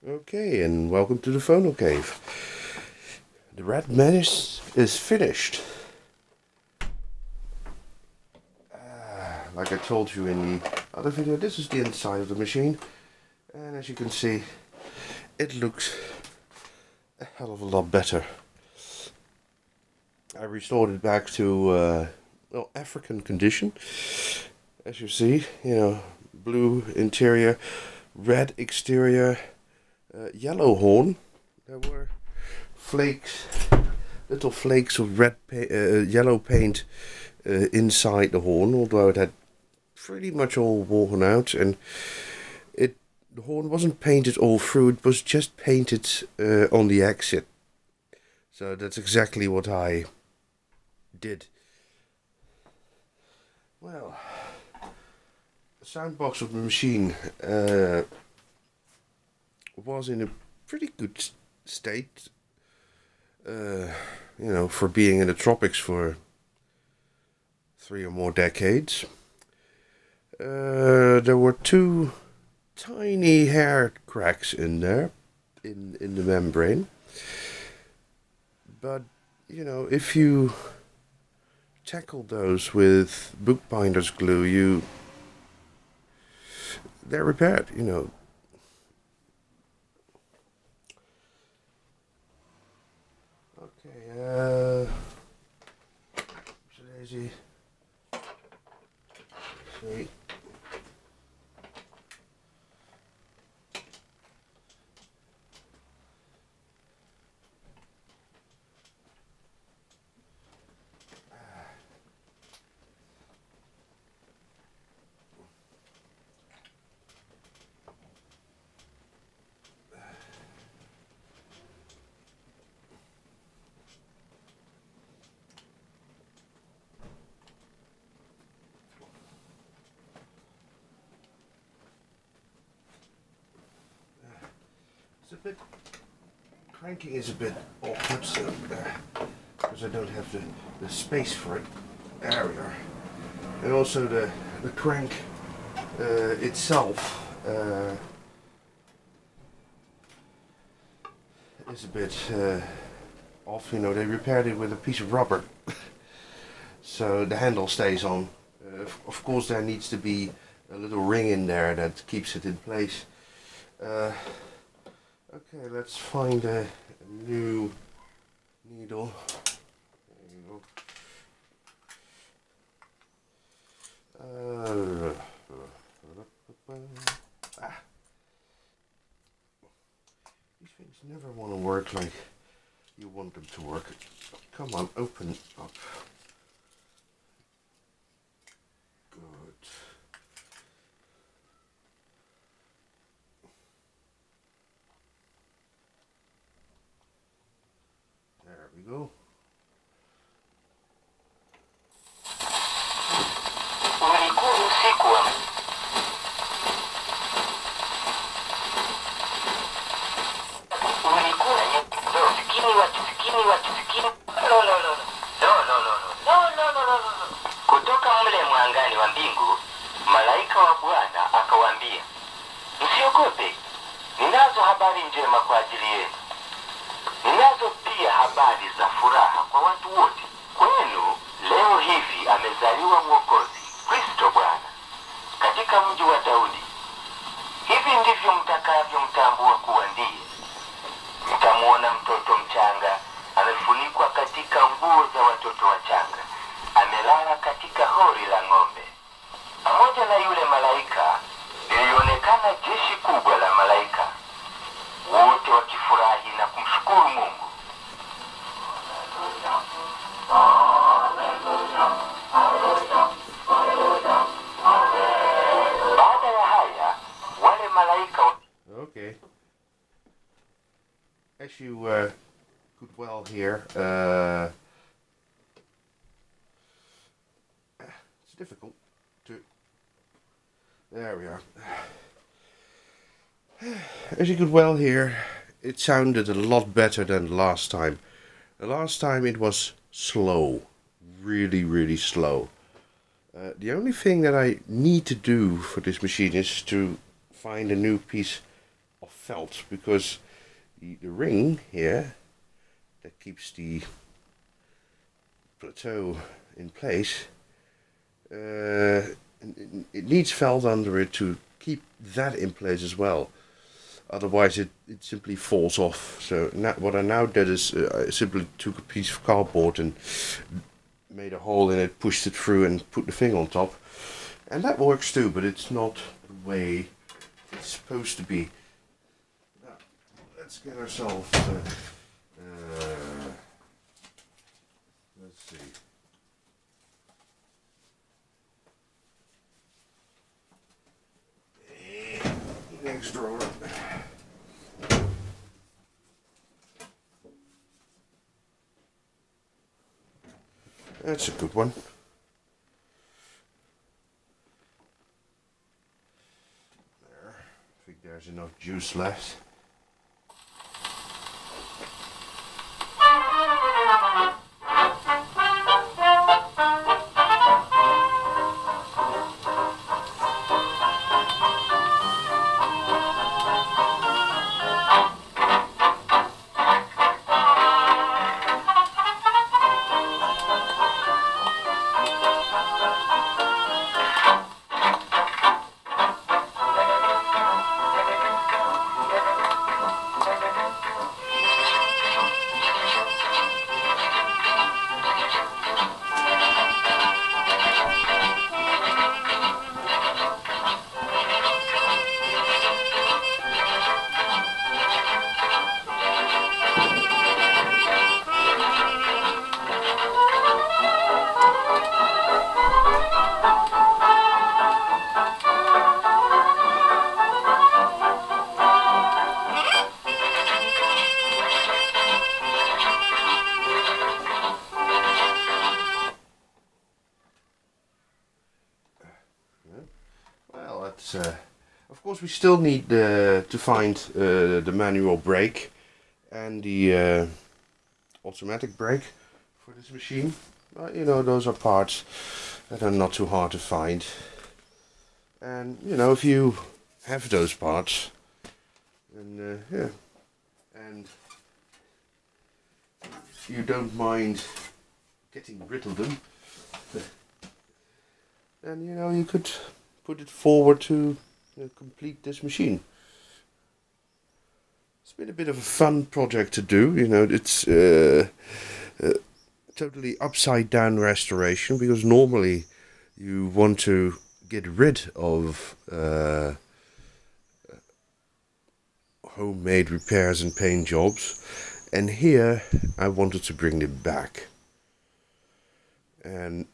Okay, and welcome to the Phono Cave. The Red Menace is finished. Like I told you in the other video, this is the inside of the machine. And as you can see, it looks a hell of a lot better. I restored it back to African condition. As you see, blue interior, red exterior, yellow horn. There were flakes, little flakes of yellow paint inside the horn, although it had pretty much all worn out, and the horn wasn't painted all through, it was just painted on the exit. So that's exactly what I did. Well, the sound box of the machine was in a pretty good state, for being in the tropics for 3 or more decades. There were 2 tiny hair cracks in there, in the membrane. But, if you tackle those with bookbinder's glue, they're repaired, Okay, so Daisy. See. Cranking is a bit awkward, so because I don't have the space for it area, and also the crank itself is a bit off. They repaired it with a piece of rubber, so the handle stays on. Of course, there needs to be a little ring in there that keeps it in place. Okay, let's find a new needle. There you go. These things never want to work like you want them to work. Come on, open up. Good. There we go. Kutoka mle mwangani wa mbingu, malaika wa Bwana akawaambia, msiogope, ninazo habari njema kwa ajili yenu. Ninazo pia habari za furaha kwa watu wote. Kwenu leo hivi amezaliwa Mwokozi, Kristo Bwana, katika mji wa Daudi. Hivi ndivyo mtakavyomtambua kuwa ndiye. Mtamuona mtoto mchanga amefunikwa katika nguo za watoto wachanga, amelala katika hori la ng'ombe. Pamoja na yule malaika lilionekana jeshi kubwa la malaika, wote wakifurahi na kumshukuru Mungu. Baada ya haya, wale malaika... Okay. As you could well hear, it's difficult to... There we are. As you could well hear, it sounded a lot better than last time. The last time it was slow, really slow. The only thing that I need to do for this machine is to find a new piece of felt, because the ring here that keeps the plateau in place, it needs felt under it to keep that in place as well. Otherwise it simply falls off. So now, what I now did is I simply took a piece of cardboard and made a hole in it, pushed it through and put the thing on top. And that works too, but it's not the way it's supposed to be. Now, let's get ourselves... let's see. Next drawer. That's a good one. There. I think there's enough juice left. Of course, we still need to find the manual brake and the automatic brake for this machine. But, you know, those are parts that are not too hard to find. And, you know, if you have those parts, then, yeah, and if you don't mind getting rid of them, then, you know, you could put it forward to complete this machine. It's been a bit of a fun project to do, you know. It's totally upside down restoration, because normally you want to get rid of homemade repairs and paint jobs, and here I wanted to bring them back. And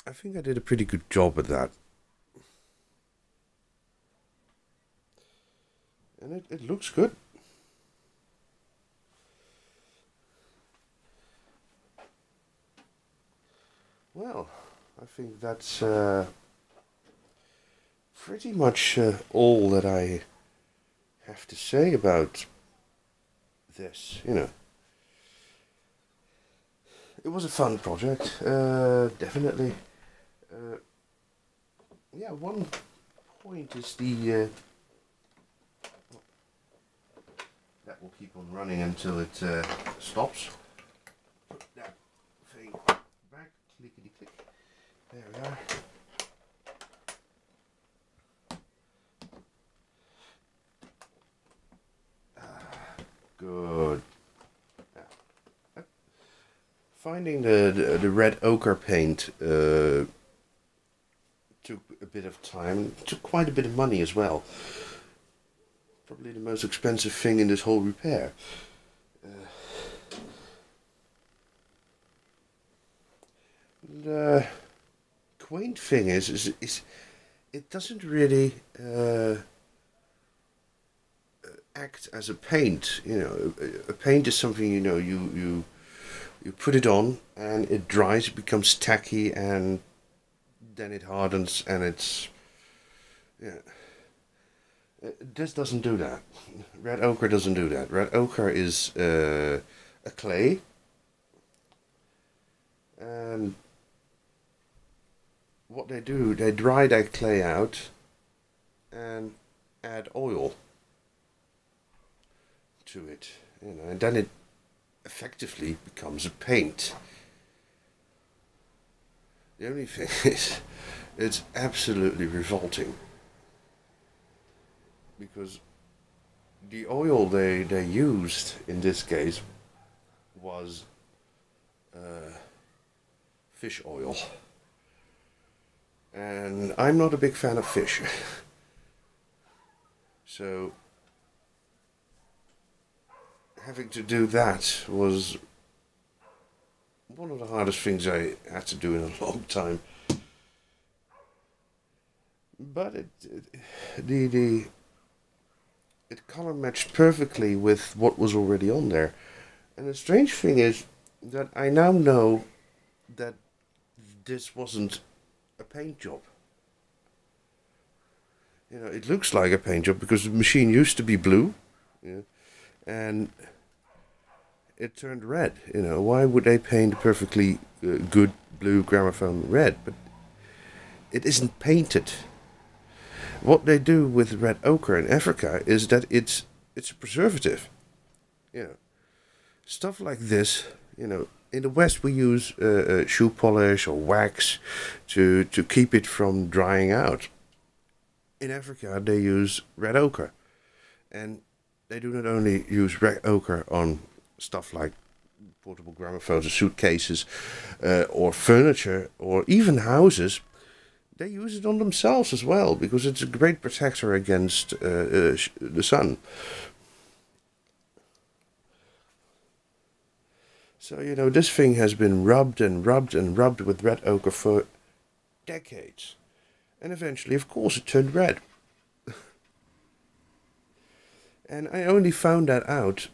I think I did a pretty good job at that. And it looks good. Well, I think that's pretty much all that I have to say about this, you know. It was a fun project, definitely. Yeah, one point is the... that will keep on running until it stops. Put that thing back, clickety click. There we are. Good. Now, finding the red ochre paint took a bit of time. It took quite a bit of money as well. Probably the most expensive thing in this whole repair. The quaint thing is it doesn't really act as a paint. You know, a paint is something, you know, you put it on and it dries, it becomes tacky, and then it hardens, and it's, yeah. This doesn't do that. Red ochre doesn't do that. Red ochre is a clay, and what they do, they dry that clay out, and add oil to it, you know, and then it effectively becomes a paint. The only thing is, it's absolutely revolting, because the oil they used in this case was fish oil, and I'm not a big fan of fish. So having to do that was one of the hardest things I had to do in a long time. But it color matched perfectly with what was already on there. And the strange thing is that I now know that this wasn't a paint job. You know, it looks like a paint job because the machine used to be blue, yeah, and it turned red. You know, why would they paint a perfectly good blue gramophone red? But it isn't painted. What they do with red ochre in Africa is that it's a preservative. You know, stuff like this. You know, in the West we use shoe polish or wax to keep it from drying out. In Africa they use red ochre, and they do not only use red ochre on stuff like portable gramophones or suitcases or furniture or even houses. They use it on themselves as well, because it's a great protector against the sun. So, you know, this thing has been rubbed and rubbed and rubbed with red ochre for decades. And eventually, of course, it turned red. And I only found that out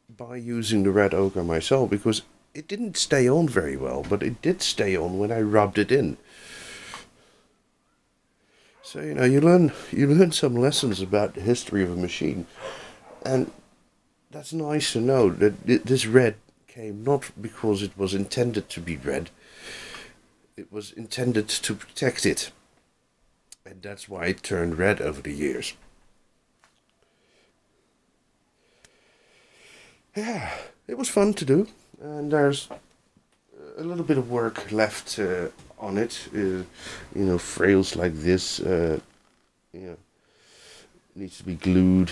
by using the red ochre myself, because it didn't stay on very well, but it did stay on when I rubbed it in. So, you know, you learn some lessons about the history of a machine, and that's nice to know that this red came not because it was intended to be red, it was intended to protect it, and that's why it turned red over the years. Yeah, it was fun to do, and there's a little bit of work left on it. You know, frails like this, you know, needs to be glued,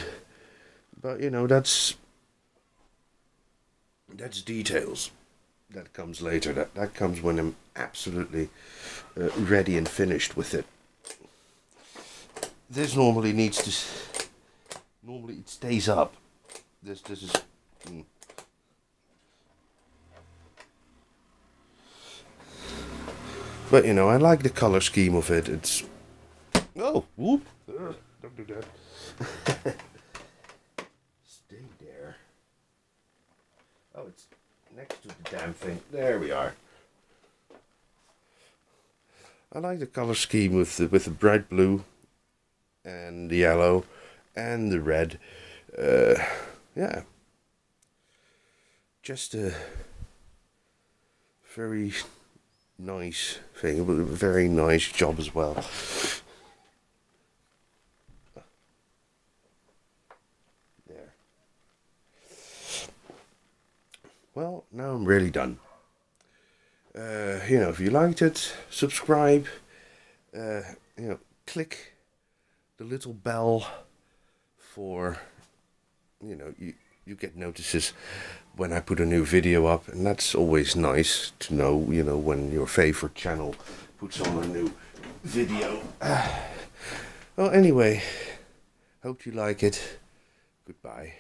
but you know, that's details. That comes later. That comes when I'm absolutely ready and finished with it. This normally needs to. Normally it stays up. This is. But you know, I like the color scheme of it. It's. Oh, whoop! Don't do that. Stay there. Oh, it's next to the damn thing. There we are. I like the color scheme with the bright blue, and the yellow, and the red. Yeah. Just a very nice thing, but a very nice job as well. There. Well, now I'm really done. You know, if you liked it, subscribe. You know, click the little bell for, you know, you get notices when I put a new video up, and that's always nice to know, you know, when your favorite channel puts on a new video. Well, anyway, hope you like it. Goodbye.